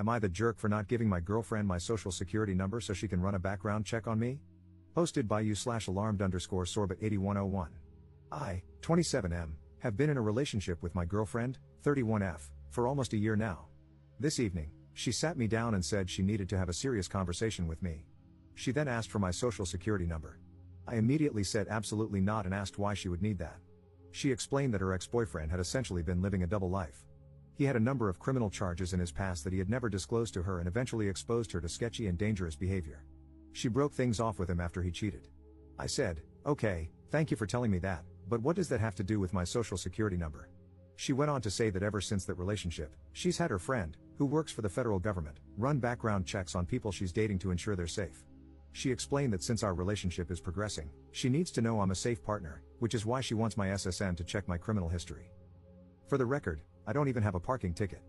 Am I the jerk for not giving my girlfriend my social security number so she can run a background check on me? Posted by you/alarmed_sorbet8101. I, 27M, have been in a relationship with my girlfriend, 31F, for almost a year now. This evening, she sat me down and said she needed to have a serious conversation with me. She then asked for my social security number. I immediately said absolutely not and asked why she would need that. She explained that her ex-boyfriend had essentially been living a double life. He had a number of criminal charges in his past that he had never disclosed to her and eventually exposed her to sketchy and dangerous behavior. She broke things off with him after he cheated. I said, "Okay, thank you for telling me that, but what does that have to do with my social security number?" She went on to say that ever since that relationship, she's had her friend, who works for the federal government, run background checks on people she's dating to ensure they're safe. She explained that since our relationship is progressing, she needs to know I'm a safe partner, which is why she wants my SSN to check my criminal history. For the record, I don't even have a parking ticket.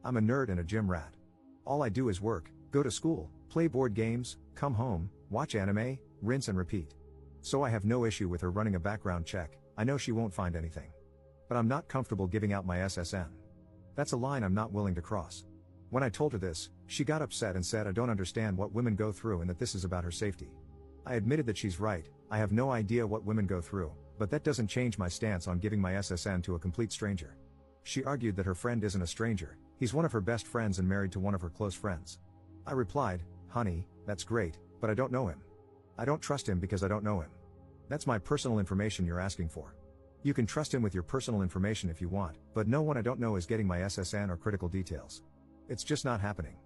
I'm a nerd and a gym rat. All I do is work, go to school, play board games, come home, watch anime, rinse and repeat. So I have no issue with her running a background check. I know she won't find anything. But I'm not comfortable giving out my SSN. That's a line I'm not willing to cross. When I told her this, she got upset and said I don't understand what women go through and that this is about her safety. I admitted that she's right, I have no idea what women go through, but that doesn't change my stance on giving my SSN to a complete stranger. She argued that her friend isn't a stranger, he's one of her best friends and married to one of her close friends. I replied, "Honey, that's great, but I don't know him. I don't trust him because I don't know him. That's my personal information you're asking for. You can trust him with your personal information if you want, but no one I don't know is getting my SSN or critical details. It's just not happening."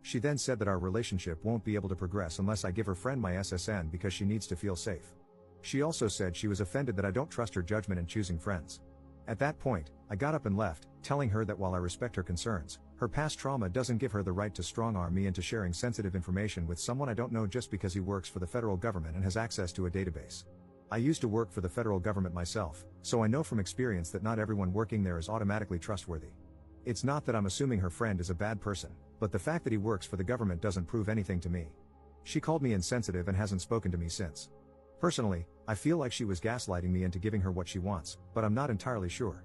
She then said that our relationship won't be able to progress unless I give her friend my SSN because she needs to feel safe. She also said she was offended that I don't trust her judgment in choosing friends. At that point, I got up and left, telling her that while I respect her concerns, her past trauma doesn't give her the right to strong-arm me into sharing sensitive information with someone I don't know just because he works for the federal government and has access to a database. I used to work for the federal government myself, so I know from experience that not everyone working there is automatically trustworthy. It's not that I'm assuming her friend is a bad person, but the fact that he works for the government doesn't prove anything to me. She called me insensitive and hasn't spoken to me since. Personally, I feel like she was gaslighting me into giving her what she wants, but I'm not entirely sure.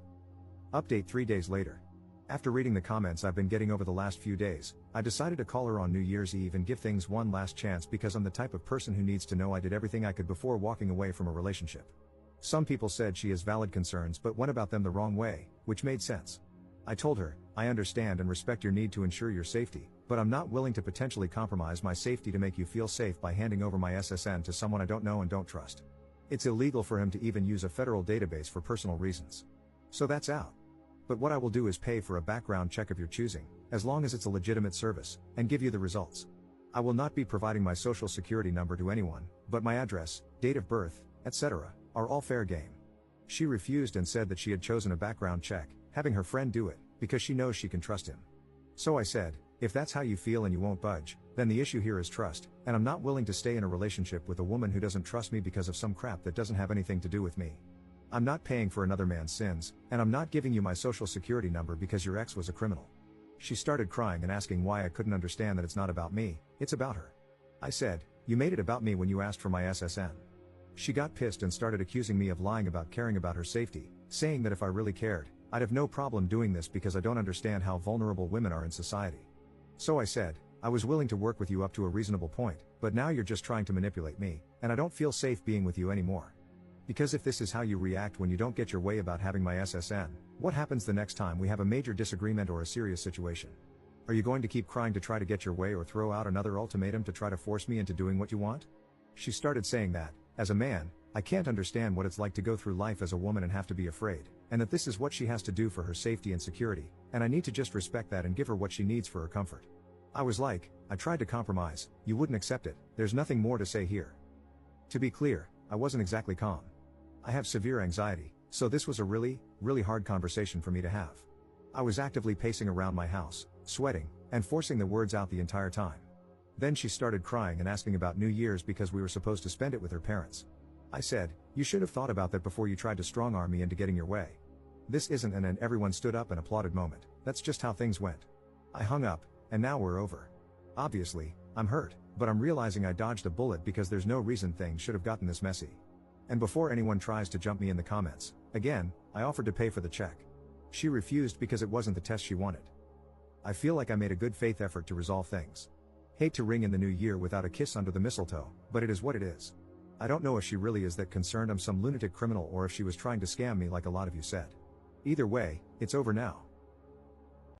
Update 3 days later. After reading the comments I've been getting over the last few days, I decided to call her on New Year's Eve and give things one last chance because I'm the type of person who needs to know I did everything I could before walking away from a relationship. Some people said she has valid concerns but went about them the wrong way, which made sense. I told her, I understand and respect your need to ensure your safety, but I'm not willing to potentially compromise my safety to make you feel safe by handing over my SSN to someone I don't know and don't trust. It's illegal for him to even use a federal database for personal reasons. So that's out. But what I will do is pay for a background check of your choosing, as long as it's a legitimate service, and give you the results. I will not be providing my social security number to anyone, but my address, date of birth, etc., are all fair game. She refused and said that she had chosen a background check, having her friend do it, because she knows she can trust him. So I said, if that's how you feel and you won't budge, then the issue here is trust, and I'm not willing to stay in a relationship with a woman who doesn't trust me because of some crap that doesn't have anything to do with me. I'm not paying for another man's sins, and I'm not giving you my social security number because your ex was a criminal. She started crying and asking why I couldn't understand that it's not about me, it's about her. I said, you made it about me when you asked for my SSN. She got pissed and started accusing me of lying about caring about her safety, saying that if I really cared, I'd have no problem doing this because I don't understand how vulnerable women are in society. So I said, I was willing to work with you up to a reasonable point, but now you're just trying to manipulate me, and I don't feel safe being with you anymore. Because if this is how you react when you don't get your way about having my SSN, what happens the next time we have a major disagreement or a serious situation? Are you going to keep crying to try to get your way or throw out another ultimatum to try to force me into doing what you want? She started saying that, as a man, I can't understand what it's like to go through life as a woman and have to be afraid, and that this is what she has to do for her safety and security, and I need to just respect that and give her what she needs for her comfort. I was like, I tried to compromise, you wouldn't accept it, there's nothing more to say here. To be clear, I wasn't exactly calm. I have severe anxiety, so this was a really hard conversation for me to have. I was actively pacing around my house, sweating, and forcing the words out the entire time. Then she started crying and asking about New Year's because we were supposed to spend it with her parents. I said, you should have thought about that before you tried to strong-arm me into getting your way. This isn't an and everyone stood up and applauded moment, that's just how things went. I hung up, and now we're over. Obviously, I'm hurt, but I'm realizing I dodged a bullet because there's no reason things should have gotten this messy. And before anyone tries to jump me in the comments, again, I offered to pay for the check. She refused because it wasn't the test she wanted. I feel like I made a good faith effort to resolve things. Hate to ring in the new year without a kiss under the mistletoe, but it is what it is. I don't know if she really is that concerned I'm some lunatic criminal or if she was trying to scam me like a lot of you said. Either way, it's over now.